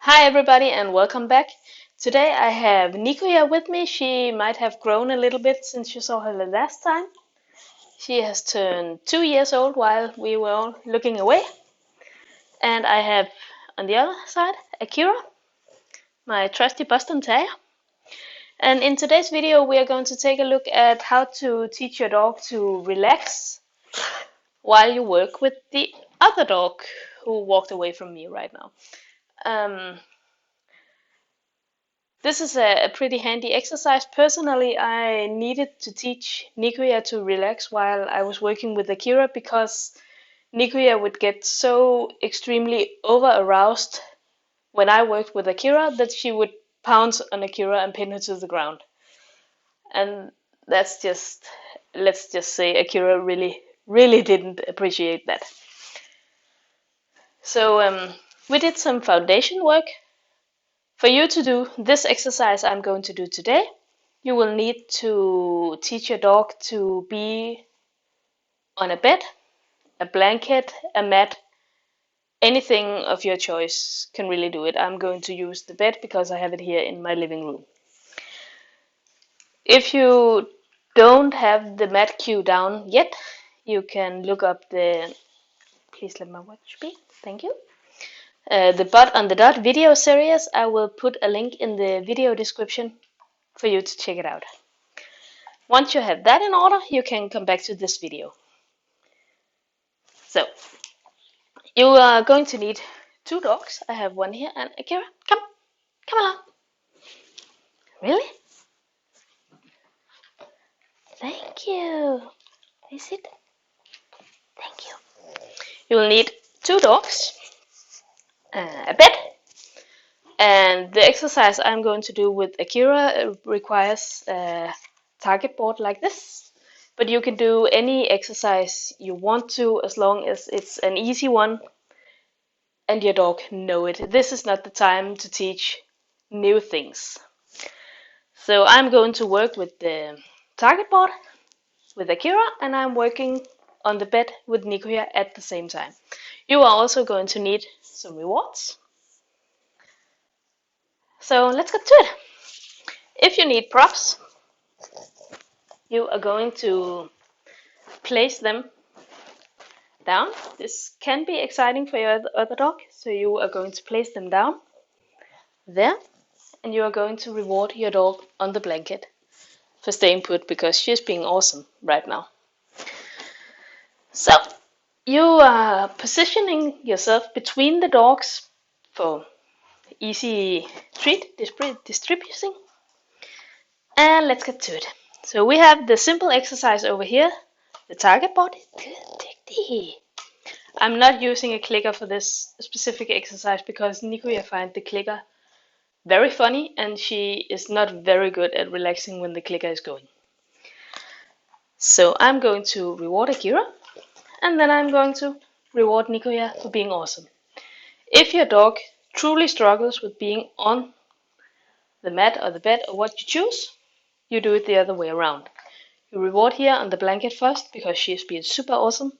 Hi everybody and welcome back. Today I have Nico here with me. She might have grown a little bit since you saw her the last time. She has turned 2 years old while we were all looking away. And I have on the other side Akira, my trusty Boston Terrier. And in today's video we are going to take a look at how to teach your dog to relax while you work with the other dog who walked away from me right now. This is a pretty handy exercise. Personally, I needed to teach Nikuya to relax while I was working with Akira because Nikuya would get so extremely over aroused when I worked with Akira that she would pounce on Akira and pin her to the ground. And that's just, let's just say, Akira really didn't appreciate that. So we did some foundation work. For you to do this exercise I'm going to do today, you will need to teach your dog to be on a bed, a blanket, a mat, anything of your choice can really do it. I'm going to use the bed because I have it here in my living room. If you don't have the mat cue down yet, you can look up the, please let my watch be, thank you. The Bot on the Dot video series. I will put a link in the video description for you to check it out. Once you have that in order, you can come back to this video. So, you are going to need two dogs. I have one here, and Akira, come along. Really? Thank you. Is it? Thank you. You will need two dogs, a bed, and the exercise I'm going to do with Akira requires a target board like this. But you can do any exercise you want to as long as it's an easy one and your dog know it. This is not the time to teach new things. So I'm going to work with the target board with Akira, and I'm working on the bed with Nikuya at the same time. You are also going to need some rewards. So let's get to it. If you need props, you are going to place them down. This can be exciting for your other dog, so you are going to place them down there, and you are going to reward your dog on the blanket for staying put because she's being awesome right now. So you are positioning yourself between the dogs for easy treat distributing. And let's get to it. So we have the simple exercise over here, the target board. I'm not using a clicker for this specific exercise because Nikuya finds the clicker very funny and she is not very good at relaxing when the clicker is going. So I'm going to reward Akira, and then I'm going to reward Nikuya for being awesome. If your dog truly struggles with being on the mat or the bed or what you choose, you do it the other way around. You reward here on the blanket first because she's been super awesome,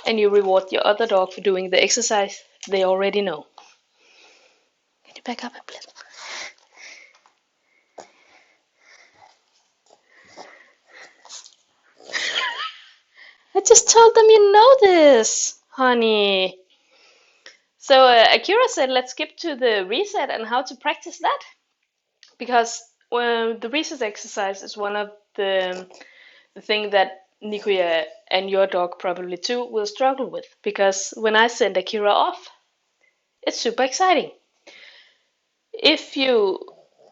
and you reward your other dog for doing the exercise they already know. Can you back up a bit? I just told them you know this, honey. So Akira said let's skip to the reset and how to practice that, because the reset exercise is one of the thing that Nikuya and your dog probably too will struggle with, because when I send Akira off, it's super exciting. If you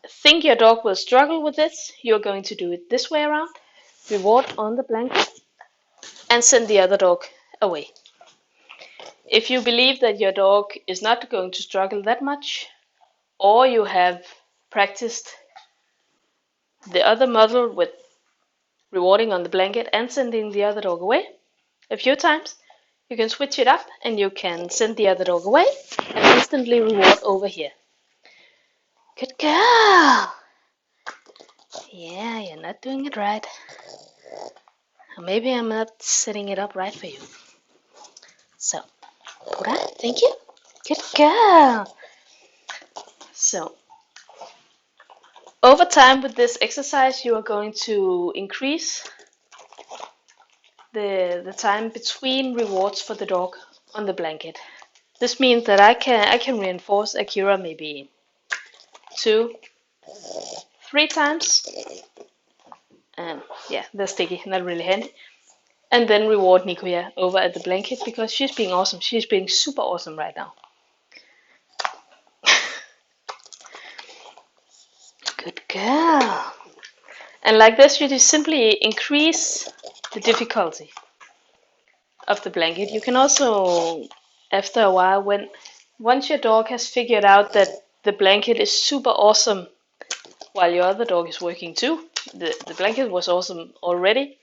think your dog will struggle with this, you're going to do it this way around. Reward on the blanket and send the other dog away. If you believe that your dog is not going to struggle that much, or you have practiced the other model with rewarding on the blanket and sending the other dog away a few times, you can switch it up and you can send the other dog away and instantly reward over here. Good girl! Yeah, you're not doing it right. Or maybe I'm not setting it up right for you. So, Pura, thank you. Good girl. So over time with this exercise, you are going to increase the time between rewards for the dog on the blanket. This means that I can reinforce Akira maybe 2, 3 times. And yeah, they're sticky, not really handy. And then reward Nikoya over at the blanket because she's being awesome. She's being super awesome right now. Good girl. And like this, you just simply increase the difficulty of the blanket. You can also, after a while, once your dog has figured out that the blanket is super awesome while your other dog is working too, the blanket was awesome already,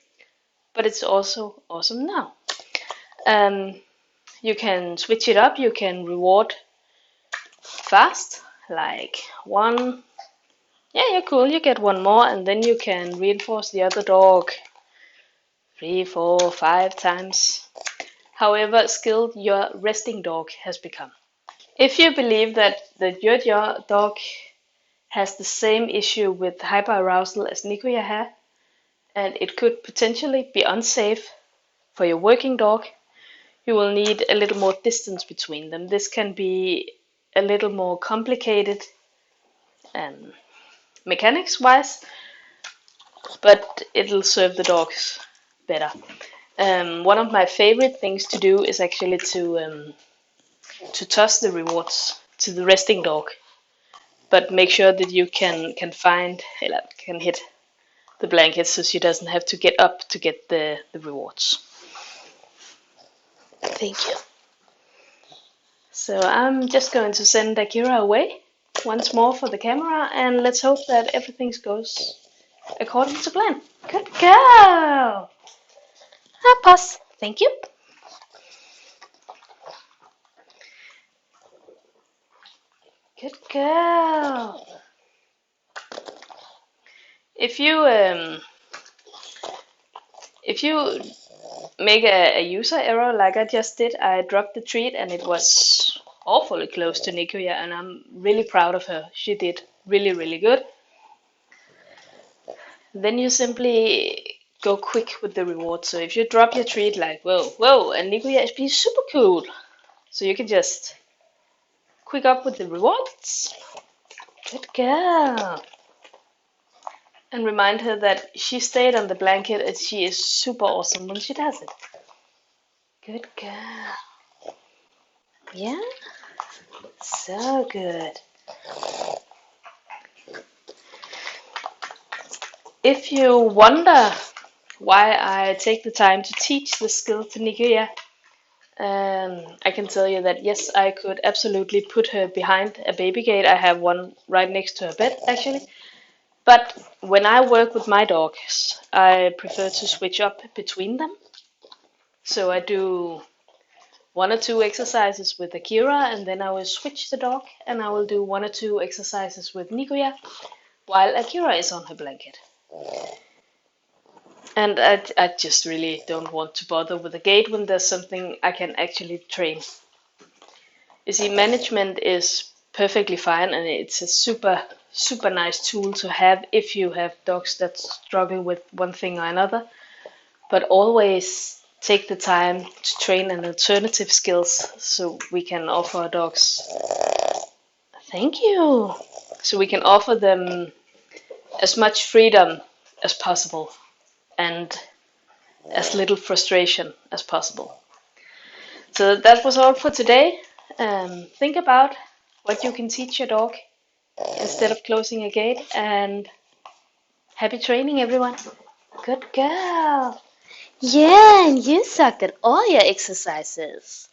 but it's also awesome now. You can switch it up. You can reward fast, like one. Yeah, you're cool. You get one more, and then you can reinforce the other dog 3, 4, 5 times. However skilled your resting dog has become. If you believe that your dog has the same issue with hyperarousal as Nikoya had, and it could potentially be unsafe for your working dog, you will need a little more distance between them. This can be a little more complicated mechanics wise, but it'll serve the dogs better. One of my favorite things to do is actually to toss the rewards to the resting dog, but make sure that you can hit the blanket so she doesn't have to get up to get the rewards. Thank you. So I'm just going to send Akira away once more for the camera, and let's hope that everything goes according to plan. Good girl! Pause. Thank you. Good girl. If you make a user error like I just did, I dropped the treat and it was awfully close to Nikoya, and I'm really proud of her. She did really, really good. Then you simply go quick with the reward. So if you drop your treat like whoa, and Nikoya is being super cool, so you can just quick up with the rewards. Good girl. And remind her that she stayed on the blanket and she is super awesome when she does it. Good girl. Yeah? So good. If you wonder why I take the time to teach the skill to Nikoya, I can tell you that yes, I could absolutely put her behind a baby gate. I have one right next to her bed actually. But when I work with my dogs, I prefer to switch up between them. So I do 1 or 2 exercises with Akira, and then I will switch the dog and I will do 1 or 2 exercises with Nikoya while Akira is on her blanket. And I just really don't want to bother with the gate when there's something I can actually train. You see, management is perfectly fine, and it's a super, super nice tool to have if you have dogs that struggle with one thing or another. But always take the time to train an alternative skills so we can offer our dogs. Thank you. So we can offer them as much freedom as possible and as little frustration as possible. So that was all for today. Think about what you can teach your dog instead of closing a gate, and happy training, everyone. Good girl. Yeah, and you sucked at all your exercises.